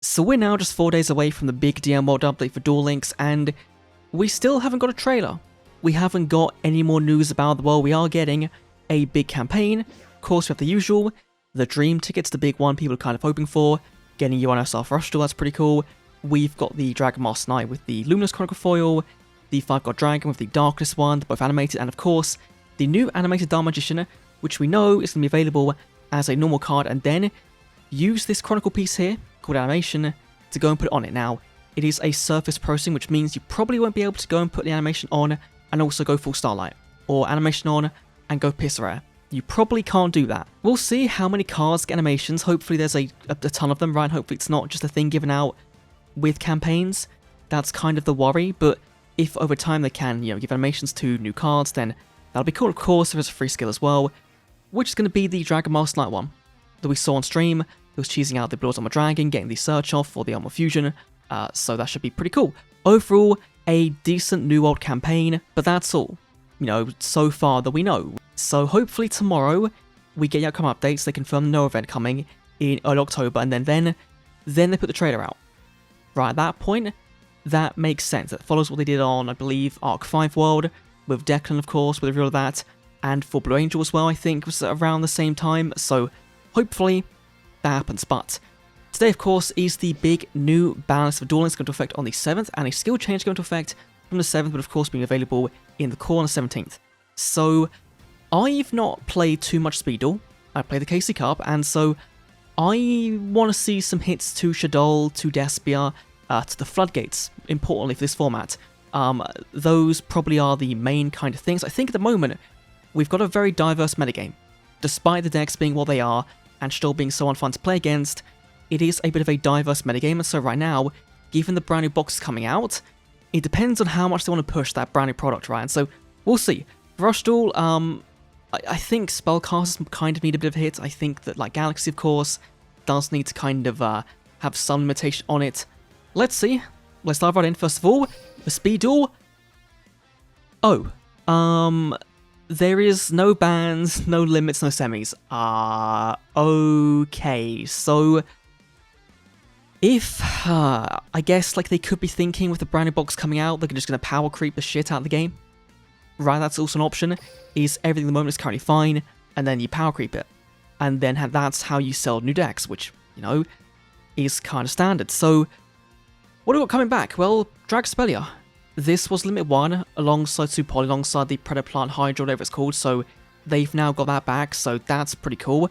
So we're now just 4 days away from the big DM World update for Duel Links, and we still haven't got a trailer. We haven't got any more news about the world. We are getting a big campaign. Of course, we have the usual. The Dream Ticket's the big one people are kind of hoping for. Getting you on ourselves Rush Duel, that's pretty cool. We've got the Dragon Mask Knight with the Luminous Chronicle foil, the 5-God Dragon with the Darkness one, both animated, and of course, the new animated Dark Magician, which we know is going to be available as a normal card, and then use this Chronicle piece here, called Animation, to go and put it on it. Now, it is a surface processing, which means you probably won't be able to go and put the animation on and also go full Starlight, or animation on and go Piss Rare. You probably can't do that. We'll see how many cards get animations. Hopefully there's a ton of them, right? Hopefully it's not just a thing given out with campaigns. That's kind of the worry, but if over time they can, give animations to new cards, then that'll be cool. Of course, there is a free skill as well, which is going to be the Dragon Mask Knight one that we saw on stream. It was cheesing out the Blood Armor Dragon, getting the search off for the Armor Fusion, so that should be pretty cool. Overall, a decent New World campaign, but that's all, so far that we know. So hopefully tomorrow we get outcome updates. They confirm the No event coming in early October, and then they put the trailer out. Right, at that point, that makes sense. That follows what they did on, I believe, Arc 5 World, with Declan, of course, with the reveal of that, and for Blue Angel as well, I think, was around the same time, so hopefully that happens. But today, of course, is the big new BANLIST for Duel Links going to affect on the 7th, and a skill change going to affect from the 7th, but of course being available in the core on the 17th. So I've not played too much Speed Duel. I played the KC Cup, and so I want to see some hits to Shadol, to Despia, to the Floodgates, importantly for this format. Those probably are the main kind of things. I think at the moment, we've got a very diverse metagame. Despite the decks being what they are, and still being so unfun to play against, it is a bit of a diverse metagame, and so right now, given the brand new boxes coming out, it depends on how much they want to push that brand new product, right? And so, we'll see. Rush Duel, I think spellcasters kind of need a bit of a hit. I think that, like Galaxy, of course, does need to kind of have some limitation on it. Let's see. Let's dive right in. First of all, the Speed Duel. Oh, there is no bans, no limits, no semis. Okay, so if, I guess, like, they could be thinking with the brand new box coming out, they're just going to power creep the shit out of the game. Right, that's also an option, is everything at the moment is currently fine, and then you power creep it. And then that's how you sell new decks, which, is kind of standard. So, what do we got coming back? Well, Dragspelia. This was Limit 1, alongside Supol, alongside the Predaplant Hydra, whatever it's called, so they've now got that back, so that's pretty cool.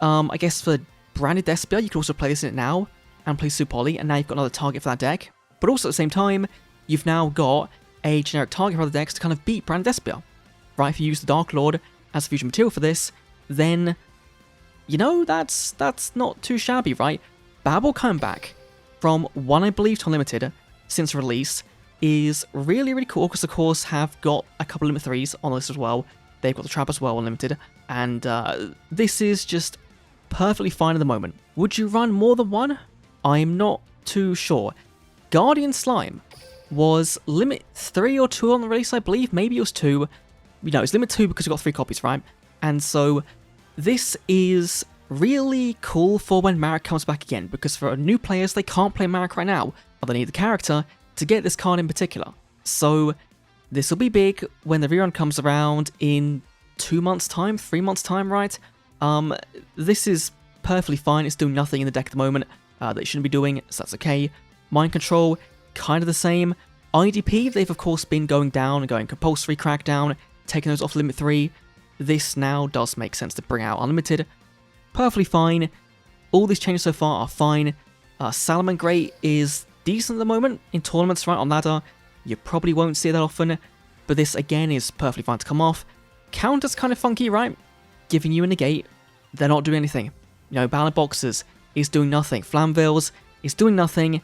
I guess for Branded Despia, you can also play this in it now, and play Supoli, and now you've got another target for that deck. But also at the same time, you've now got a generic target for other decks to kind of beat Branded Despia. Right, if you use the Dark Lord as fusion material for this, then, that's not too shabby, right? Babel coming back from 1, I believe, to Unlimited since release is really, really cool, because of course have got a couple of Limit 3s on the list as well. They've got the Trap as well, Unlimited, and this is just perfectly fine at the moment. Would you run more than one? I'm not too sure. Guardian Slime was Limit 3 or 2 on the release, I believe. Maybe it was 2. It's Limit 2 because we got 3 copies, right? And so this is really cool for when Marek comes back again, because for new players, they can't play Marek right now, but they need the character to get this card in particular. So this will be big when the rerun comes around in 2 months' time, 3 months' time, right? This is perfectly fine. It's doing nothing in the deck at the moment that it shouldn't be doing, so that's okay. Mind Control, kind of the same. IDP, they've of course been going down and going compulsory crackdown, taking those off Limit 3. This now does make sense to bring out Unlimited. Perfectly fine. All these changes so far are fine. Salamangreat is decent at the moment in tournaments, right, on ladder. You probably won't see it that often, but this again is perfectly fine to come off. Counter's kind of funky, right? Giving you a negate. They're not doing anything. Ballad Boxers is doing nothing. Flamveils is doing nothing.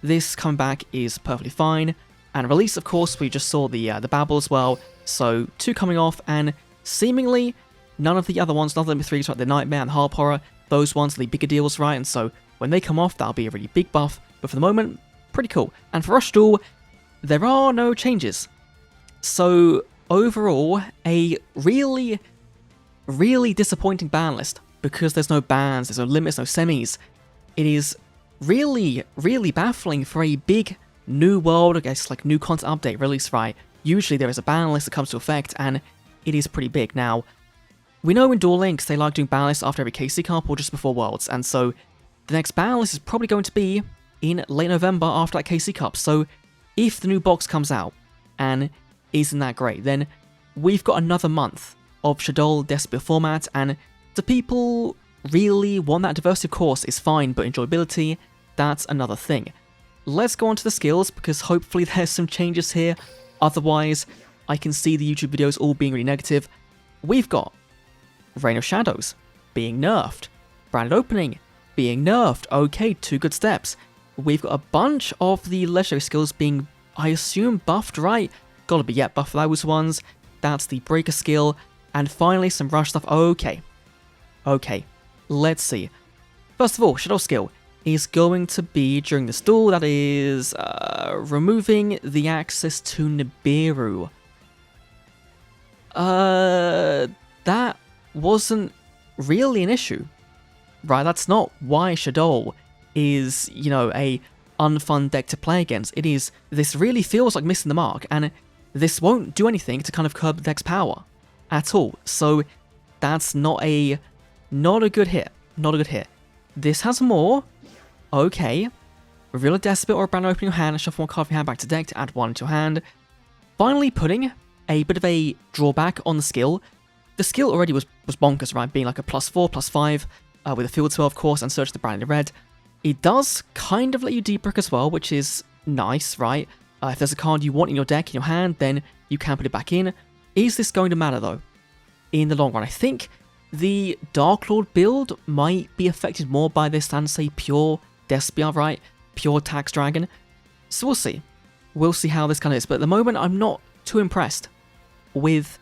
This coming back is perfectly fine. And release, of course, we just saw the Babel as well. So 2 coming off, and seemingly none of the other ones, none of the Limit 3s, right, the Nightmare and Harp Horror, those ones are the bigger deals, right? And so when they come off, that'll be a really big buff. But for the moment, pretty cool. And for Rush Duel, there are no changes. So overall, a really, really disappointing ban list, because there's no bans, there's no limits, no semis. It is really, really baffling for a big new world, I guess, like new content update release, right? Usually there is a ban list that comes to effect, and it is pretty big. Now, we know in Duel Links they like doing ban lists after every KC Cup or just before Worlds, and so the next ban list is probably going to be in late November after that KC Cup. So if the new box comes out and isn't that great, then we've got another month of Shadow Despia format, and do people really want that diversity? Of course, is fine, but enjoyability, that's another thing. Let's go on to the skills, because hopefully there's some changes here. Otherwise, I can see the YouTube videos all being really negative. We've got Rain of Shadows being nerfed, Branded Opening being nerfed. Okay, 2 good steps. We've got a bunch of the legendary skills being, I assume, buffed, right? Gotta be, yeah, buff for those ones. That's the Breaker skill. And finally, some rush stuff. Okay, let's see. First of all, Shadow skill is going to be during this duel, that is removing the access to Nibiru. That wasn't really an issue, right? That's not why Shadow is, you know, a unfun deck to play against. It is, this really feels like missing the mark, and this won't do anything to kind of curb the deck's power at all. So that's not a good hit. Not a good hit. This has more. Okay. Reveal a Despot or a Brand Opening your hand and shuffle one card from your hand back to deck to add 1 to your hand. Finally putting a bit of a drawback on the skill. The skill already was bonkers, right? Being like a +4, +5, with a field spell, of course, and search the brand in red. It does kind of let you deep brick as well, which is nice, right? If there's a card you want in your deck, in your hand, then you can put it back in. Is this going to matter, though, in the long run? I think the Dark Lord build might be affected more by this than, say, pure Despia, right? Pure Tax Dragon. So we'll see. We'll see how this kind of is. But at the moment, I'm not too impressed with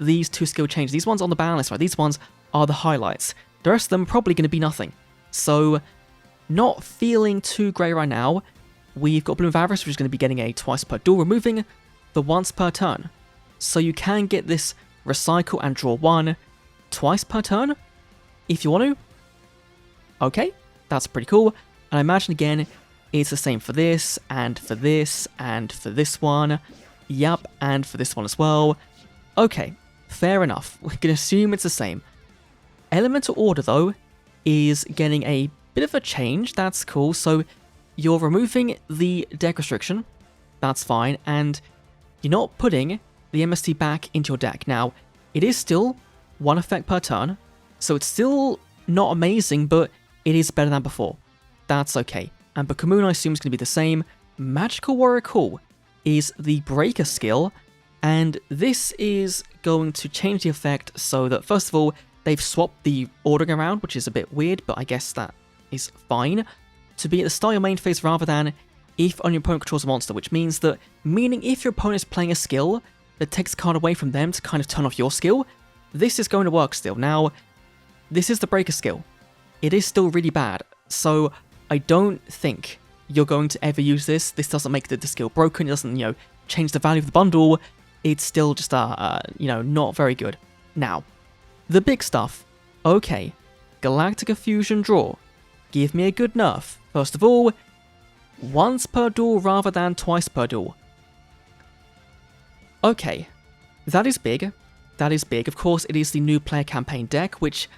these 2 skill changes. These ones on the ban list, right? These ones are the highlights. The rest of them are probably going to be nothing. So, not feeling too great right now. We've got Bloom of Avarice, which is going to be getting a twice per duel, removing the once per turn. So you can get this recycle and draw 1 twice per turn, if you want to. Okay, that's pretty cool. And I imagine, again, it's the same for this, and for this, and for this one. Yep, and for this one as well. Okay, fair enough. We can assume it's the same. Elemental Order, though, is getting a bit of a change. That's cool. So you're removing the deck restriction. That's fine. And you're not putting the MST back into your deck. Now, it is still 1 effect per turn. So it's still not amazing, but it is better than before. That's okay. And Bakumun, I assume, is going to be the same. Magical Warrior Call is the Breaker skill. And this is going to change the effect so that, first of all, they've swapped the ordering around, which is a bit weird, but I guess that is fine, to be at the start of your main phase rather than if only your opponent controls a monster, which means that, if your opponent is playing a skill that takes a card away from them to kind of turn off your skill, this is going to work still. Now, this is the Breaker skill. It is still really bad, so I don't think you're going to ever use this. This doesn't make the skill broken, it doesn't, change the value of the bundle. It's still just, not very good. Now, the big stuff. Okay, Galactica Fusion draw. Give me a good nerf. First of all, once per duel rather than twice per duel. Okay, that is big. That is big. Of course, it is the new player campaign deck, which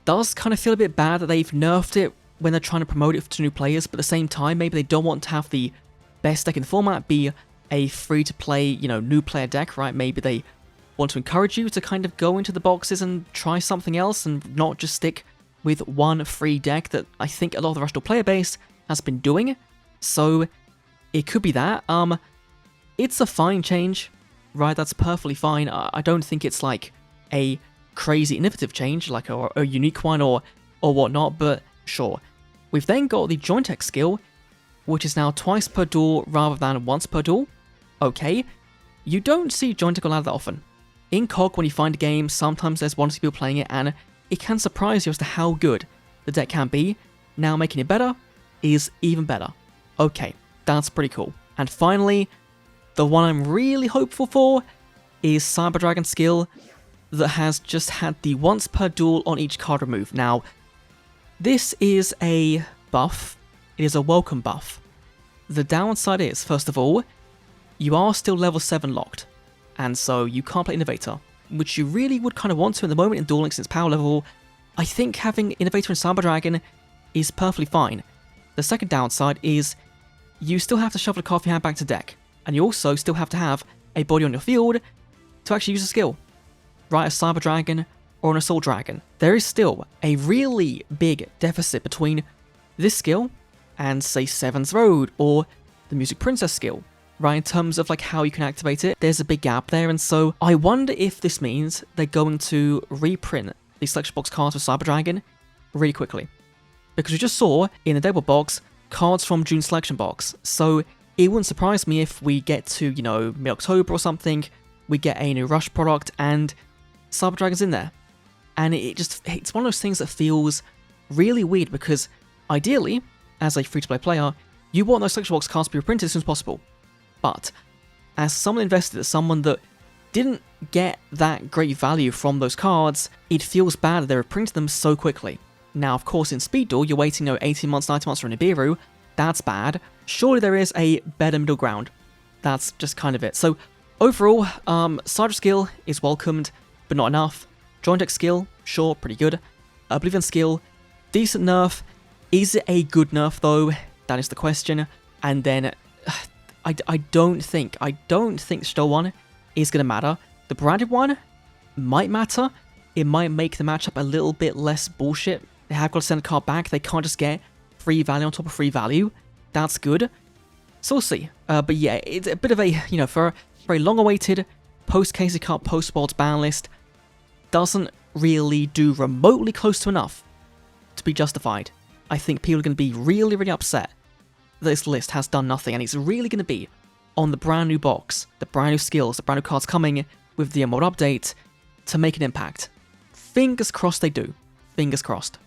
does kind of feel a bit bad that they've nerfed it when they're trying to promote it to new players, but at the same time, maybe they don't want to have the best deck in the format be a free-to-play, new player deck, right? Maybe they want to encourage you to kind of go into the boxes and try something else and not just stick with one free deck that I think a lot of the rational player base has been doing. So it could be that. It's a fine change, right? That's perfectly fine. I don't think it's like a crazy innovative change, like a unique one or whatnot, but sure. We've then got the Joint X skill, which is now twice per duel rather than once per duel. Okay, you don't see Joint X allowed that often. In COG, when you find a game, sometimes there's 1 or 2 people playing it, and it can surprise you as to how good the deck can be. Now making it better is even better. Okay, that's pretty cool. And finally, the one I'm really hopeful for is Cyber Dragon skill that has just had the once per duel on each card removed. Now, this is a buff it is a welcome buff. The downside is, first of all, you are still level 7 locked, and so you can't play Innovator, which you really would kind of want to at the moment in Duel Links. Its power level. I think having Innovator and Cyber Dragon is perfectly fine. The second downside is you still have to shuffle a card from your hand back to deck, and you also still have to have a body on your field to actually use a skill, right? A Cyber Dragon or an Assault Dragon. There is still a really big deficit between this skill and, say, Seven's Road or the Music Princess skill, right? In terms of like how you can activate it, there's a big gap there, and so I wonder if this means they're going to reprint these selection box cards for Cyber Dragon really quickly. Because we just saw in the Debut box cards from June selection box, so it wouldn't surprise me if we get to, you know, mid-October or something, we get a new Rush product and Cyber Dragon's in there. And it's one of those things that feels really weird, because ideally, as a free-to-play player, you want those selection box cards to be reprinted as soon as possible. But as someone invested, as someone that didn't get that great value from those cards, it feels bad that they reprinted them so quickly. Now, of course, in Speed Duel, you're waiting, 18 months, 19 months for a Nibiru. That's bad. Surely there is a better middle ground. That's just kind of it. So, overall, Sidra skill is welcomed, but not enough. Joint deck skill, sure, pretty good. Oblivion skill, decent nerf. Is it a good nerf, though? That is the question. And then, I don't think the Stoll one is going to matter. The branded one might matter. It might make the matchup a little bit less bullshit. They have got to send a card back. They can't just get free value on top of free value. That's good. So we'll see. But yeah, it's a bit of a, for a very long-awaited post-Casey Cup, post-Worlds ban list, doesn't really do remotely close to enough to be justified. I think people are going to be really, really upset that this list has done nothing, and it's really going to be on the brand new box, the brand new skills, the brand new cards coming with the Emerald update to make an impact. Fingers crossed they do. Fingers crossed.